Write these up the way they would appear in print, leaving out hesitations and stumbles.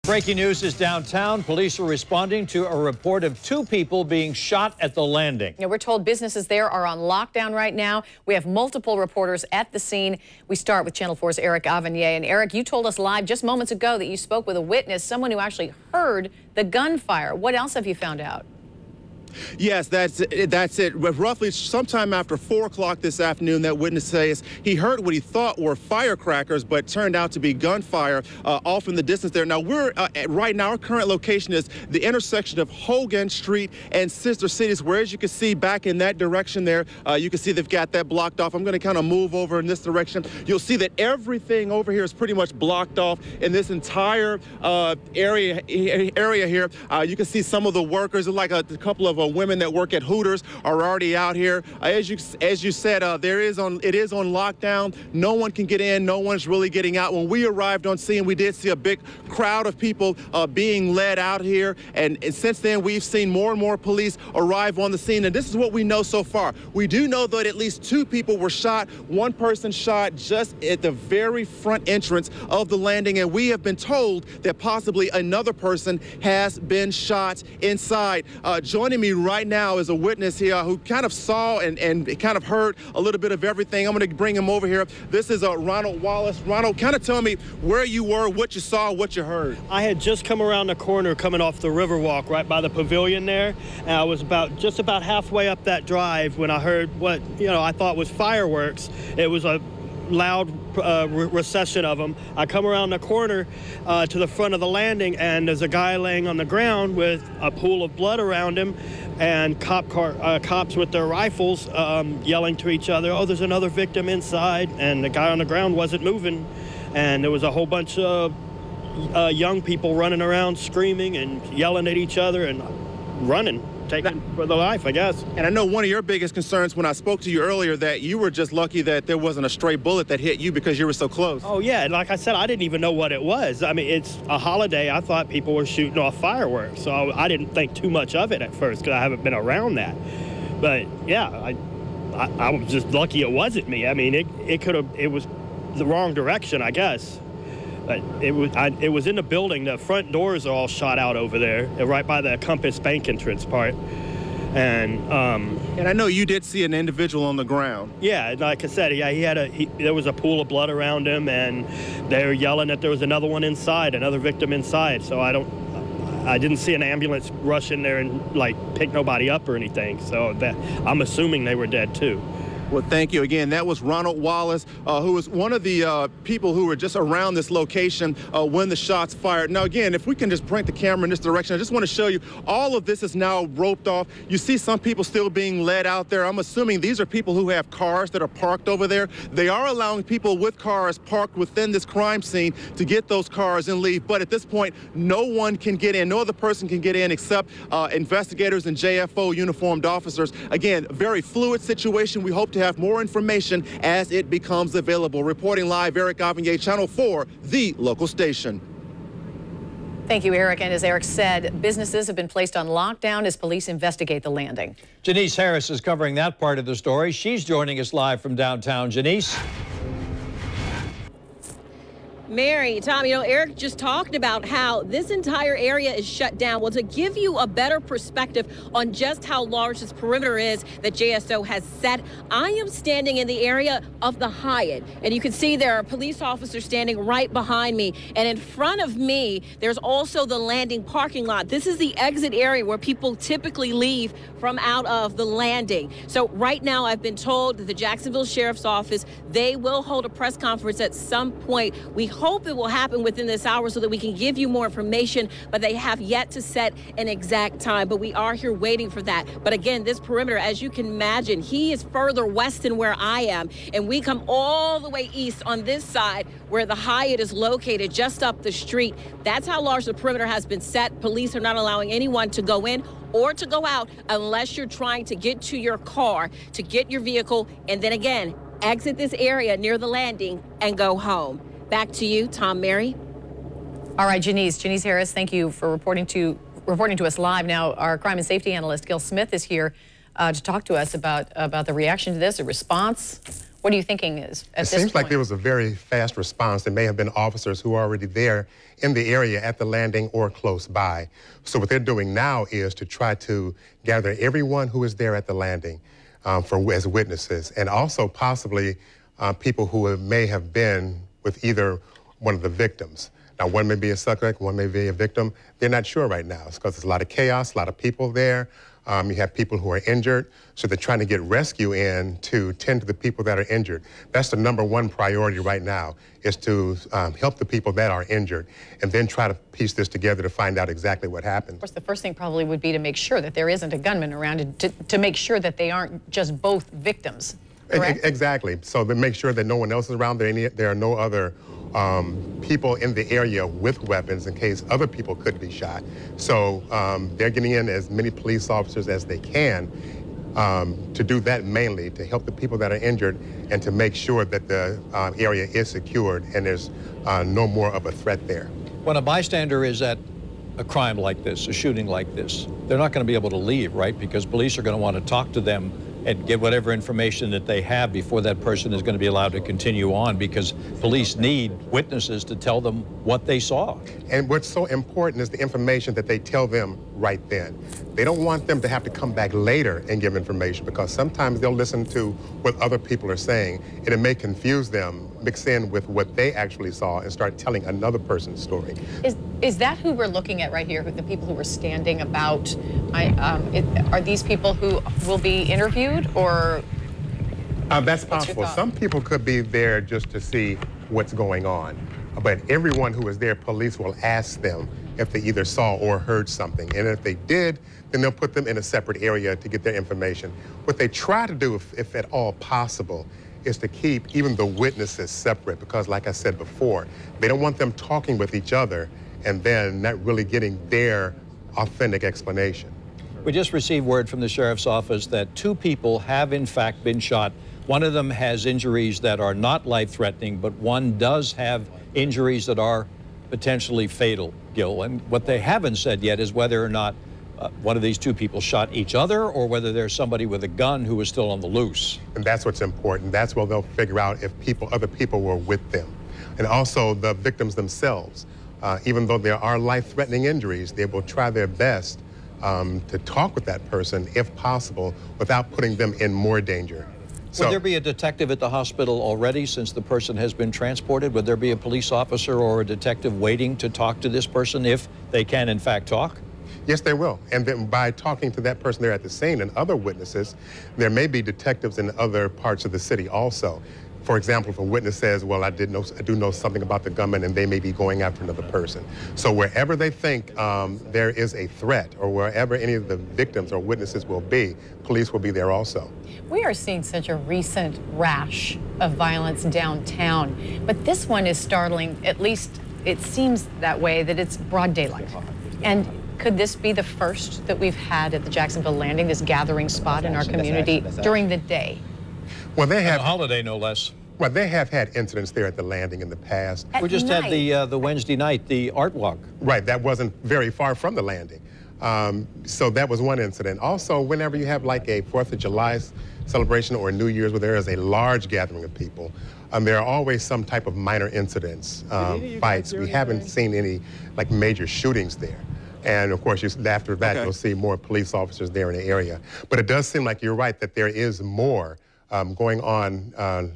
Breaking news is downtown. Police are responding to a report of 2 people being shot at the landing. Now, we're told businesses there are on lockdown right now. We have multiple reporters at the scene. We start with Channel 4's Eric Avanier. And Eric, you told us live just moments ago that you spoke with a witness, someone who actually heard the gunfire. What else have you found out? Yes, that's it. Roughly sometime after 4 o'clock this afternoon, that witness says he heard what he thought were firecrackers, but turned out to be gunfire off in the distance there. Now, right now, our current location is the intersection of Hogan Street and Sister Cities, where, as you can see back in that direction there, you can see they've got that blocked off. I'm going to kind of move over in this direction. You'll see that everything over here is pretty much blocked off in this entire area here. You can see some of the workers, like a couple of women that work at Hooters, are already out here. As you said, it is on lockdown. No one can get in. No one's really getting out. When we arrived on scene, we did see a big crowd of people being led out here. And since then, we've seen more and more police arrive on the scene. And this is what we know so far. We do know that at least 2 people were shot. 1 person shot just at the very front entrance of the landing. And we have been told that possibly another person has been shot inside. Joining me right now is a witness here who kind of saw and kind of heard a little bit of everything. I'm going to bring him over here. This is Ronald Wallace. Ronald, kind of tell me where you were, what you saw, what you heard. I had just come around the corner coming off the Riverwalk right by the pavilion there, and I was just about halfway up that drive when I heard what I thought was fireworks. It was a loud recession of them. I come around the corner to the front of the landing, and there's a guy laying on the ground with a pool of blood around him, and cops with their rifles yelling to each other, "Oh, there's another victim inside," and the guy on the ground wasn't moving, and there was a whole bunch of young people running around screaming and yelling at each other and running, taking for their life, I guess. And I know one of your biggest concerns when I spoke to you earlier that you were just lucky that there wasn't a stray bullet that hit you because you were so close. Oh, yeah. Like I said, I didn't even know what it was. I mean, it's a holiday. I thought people were shooting off fireworks, so I didn't think too much of it at first because I haven't been around that. But, yeah, I was just lucky it wasn't me. I mean, it was the wrong direction, I guess. But it was in the building. The front doors are all shot out over there, right by the Compass Bank entrance part. And I know you did see an individual on the ground. Yeah, like I said, yeah, there was a pool of blood around him, and they were yelling that there was another one inside, another victim inside. So I didn't see an ambulance rush in there and pick nobody up or anything. So I'm assuming they were dead too. Well, thank you again. That was Ronald Wallace, who was one of the people who were just around this location when the shots fired. Now, again, if we can just point the camera in this direction, I just want to show you all of this is now roped off. You see some people still being led out there. I'm assuming these are people who have cars that are parked over there. They are allowing people with cars parked within this crime scene to get those cars and leave. But at this point, no one can get in. No other person can get in except investigators and JFO uniformed officers. Again, very fluid situation. We hope to have more information as it becomes available. Reporting live, Eric Avanier, Channel 4, the local station. Thank you, Eric. And as Eric said, businesses have been placed on lockdown as police investigate the landing. Janice Harris is covering that part of the story. She's joining us live from downtown. Janice. Mary, Tom, Eric just talked about how this entire area is shut down. Well, to give you a better perspective on just how large this perimeter is that JSO has set, I am standing in the area of the Hyatt. And you can see there are police officers standing right behind me. And in front of me, there's also the landing parking lot. This is the exit area where people typically leave from out of the landing. So right now, I've been told that the Jacksonville Sheriff's Office, they will hold a press conference at some point. We hope it will happen within this hour so that we can give you more information, but they have yet to set an exact time. But we are here waiting for that. But again, this perimeter, as you can imagine, he is further west than where I am, and we come all the way east on this side where the Hyatt is located just up the street. That's how large the perimeter has been set. Police are not allowing anyone to go in or to go out unless you're trying to get to your car, to get your vehicle, and then again, exit this area near the landing and go home. Back to you, Tom, Mary. All right, Janice Harris, thank you for reporting to us live. Now, our crime and safety analyst, Gil Smith, is here to talk to us about the reaction to this, a response. What are you thinking is at this point? It seems like there was a very fast response. There may have been officers who are already there in the area at the landing or close by. So what they're doing now is to try to gather everyone who is there at the landing as witnesses, and also possibly people who may have been with either one of the victims. Now, one may be a suspect, one may be a victim. They're not sure right now. It's because there's a lot of chaos, a lot of people there. You have people who are injured, so they're trying to get rescue in to tend to the people that are injured. That's the #1 priority right now, is to help the people that are injured, and then try to piece this together to find out exactly what happened. Of course, the first thing probably would be to make sure that there isn't a gunman around, to make sure that they aren't just both victims, correct? Exactly. So to make sure that no one else is around, there are no other people in the area with weapons in case other people could be shot. So they're getting in as many police officers as they can to do that, mainly to help the people that are injured and to make sure that the area is secured and there's no more of a threat there. When a bystander is at a crime like this, a shooting like this, they're not going to be able to leave, right? Because police are going to want to talk to them and get whatever information that they have before that person is going to be allowed to continue on, because police need witnesses to tell them what they saw. And what's so important is the information that they tell them right then. They don't want them to have to come back later and give information, because sometimes they'll listen to what other people are saying and it may confuse them, mix in with what they actually saw and start telling another person's story. Is that who we're looking at right here, the people who were standing about? Are these people who will be interviewed, or? That's possible. Some people could be there just to see what's going on. But everyone who is there, police will ask them if they either saw or heard something. And if they did, then they'll put them in a separate area to get their information. What they try to do, if at all possible, is to keep even the witnesses separate, because like I said before, they don't want them talking with each other and then not really getting their authentic explanation. We just received word from the sheriff's office that 2 people have in fact been shot. One of them has injuries that are not life-threatening, but one does have injuries that are potentially fatal, Gil. And what they haven't said yet is whether or not one of these 2 people shot each other, or whether there's somebody with a gun who is still on the loose. And that's what's important. That's where they'll figure out if other people were with them. And also the victims themselves. Even though there are life-threatening injuries, they will try their best to talk with that person, if possible, without putting them in more danger. Would there be a detective at the hospital already, since the person has been transported? Would there be a police officer or a detective waiting to talk to this person if they can in fact talk? Yes, they will. And then by talking to that person there at the scene and other witnesses, there may be detectives in other parts of the city also. For example, if a witness says, well, I do know something about the gunman, and they may be going after another person. So wherever they think there is a threat, or wherever any of the victims or witnesses will be, police will be there also. We are seeing such a recent rash of violence downtown, but this one is startling. At least it seems that way, that it's broad daylight. And could this be the first that we've had at the Jacksonville Landing, this gathering spot in our community during the day? Well, they have a holiday, no less. Well, they have had incidents there at the Landing in the past. We just had the Wednesday night, the art walk. Right, that wasn't very far from the Landing. So that was one incident. Also, whenever you have like a 4th of July celebration or New Year's where there is a large gathering of people, there are always some type of minor incidents, fights. We haven't seen any like major shootings there. And of course, after that, you'll see more police officers there in the area. But it does seem like you're right that there is more going on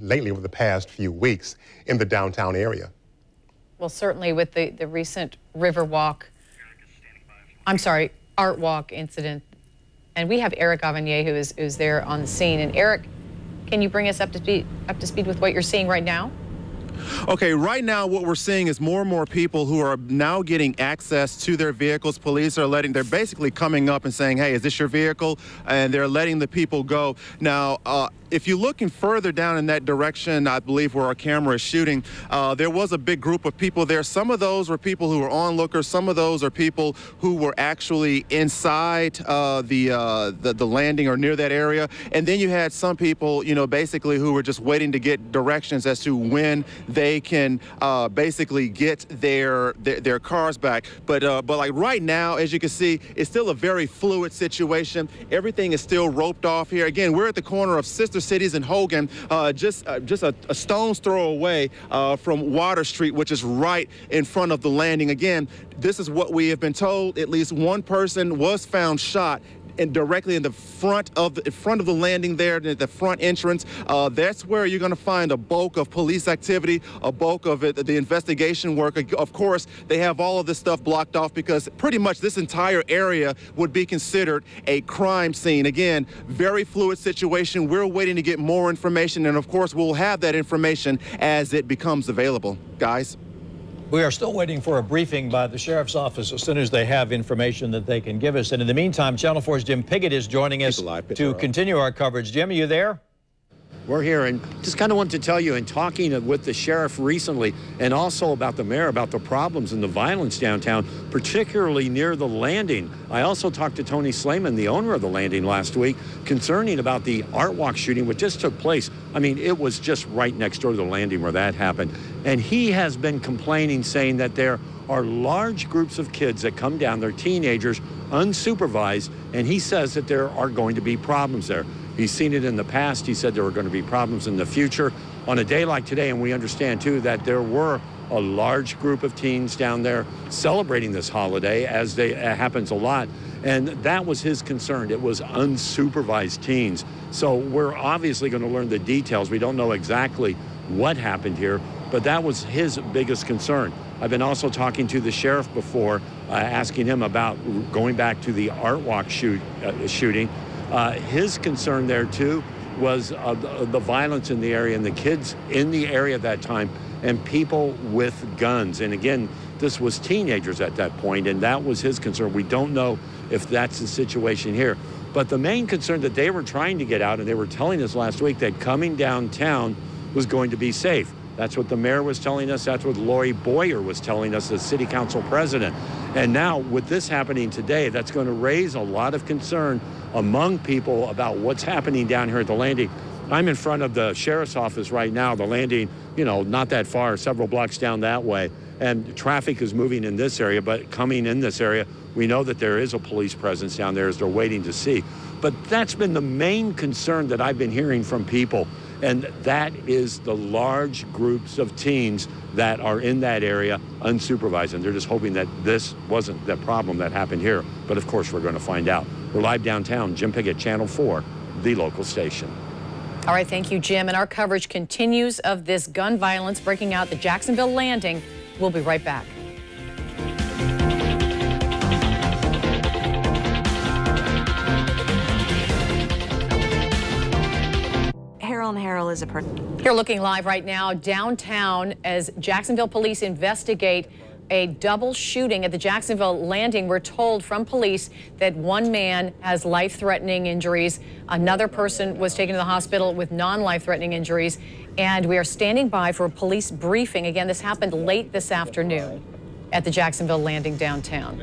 lately over the past few weeks in the downtown area. Well, certainly with the recent Art Walk incident. And we have Eric Avanier, who is there on the scene. And Eric, can you bring us up to speed with what you're seeing right now? Okay, right now what we're seeing is more and more people who are now getting access to their vehicles. Police are they're basically coming up and saying, hey, is this your vehicle? And they're letting the people go. Now, if you're looking further down in that direction, I believe where our camera is shooting, there was a big group of people there. Some of those were people who were onlookers. Some of those are people who were actually inside the landing or near that area. And then you had some people, basically who were just waiting to get directions as to when they can basically get their cars back. But like right now, as you can see, it's still a very fluid situation. Everything is still roped off here. Again, we're at the corner of Sister Cities and Hogan, just a stone's throw away from Water Street, which is right in front of the landing. Again, this is what we have been told. At least one person was found shot and directly in the front of the landing there, at the front entrance. That's where you're going to find a bulk of police activity, a bulk of the investigation work. Of course, they have all of this stuff blocked off because pretty much this entire area would be considered a crime scene. Again, very fluid situation. We're waiting to get more information, and of course, we'll have that information as it becomes available. Guys? We are still waiting for a briefing by the Sheriff's Office as soon as they have information that they can give us. And in the meantime, Channel 4's Jim Piggott is joining us to continue our coverage. Jim, are you there? We're here, and just kind of wanted to tell you, in talking with the sheriff recently and also about the mayor, about the problems and the violence downtown, particularly near the landing. I also talked to Tony Slayman, the owner of the landing, last week, concerning about the Art Walk shooting, which just took place. I mean, it was just right next door to the landing where that happened. And he has been complaining, saying that there are large groups of kids that come down, they're teenagers, unsupervised, and he says that there are going to be problems there. He's seen it in the past. He said there were going to be problems in the future. On a day like today, and we understand, too, that there were a large group of teens down there celebrating this holiday, as it happens a lot. And that was his concern. It was unsupervised teens. So we're obviously going to learn the details. We don't know exactly what happened here, but that was his biggest concern. I've been also talking to the sheriff before, asking him about going back to the Art Walk shooting. His concern there, too, was the violence in the area and the kids in the area at that time and people with guns. And again, this was teenagers at that point, and that was his concern. We don't know if that's the situation here. But the main concern that they were trying to get out, and they were telling us last week, that coming downtown was going to be safe. That's what the mayor was telling us. That's what Lori Boyer was telling us, the city council president. And now with this happening today, that's going to raise a lot of concern among people about what's happening down here at the landing. I'm in front of the sheriff's office right now, the landing, you know, not that far, several blocks down that way. And traffic is moving in this area, but coming in this area, we know that there is a police presence down there as they're waiting to see. But that's been the main concern that I've been hearing from people. And that is the large groups of teens that are in that area unsupervised. And they're just hoping that this wasn't the problem that happened here. But of course, we're going to find out. We're live downtown. Jim Piggott, Channel 4, the local station. All right, thank you, Jim. And our coverage continues of this gun violence breaking out the Jacksonville landing. We'll be right back. Harold and Harold is a person. You're looking live right now downtown as Jacksonville police investigate a double shooting at the Jacksonville landing. We're told from police that one man has life-threatening injuries. Another person was taken to the hospital with non-life-threatening injuries. And we are standing by for a police briefing. Again, this happened late this afternoon at the Jacksonville landing downtown.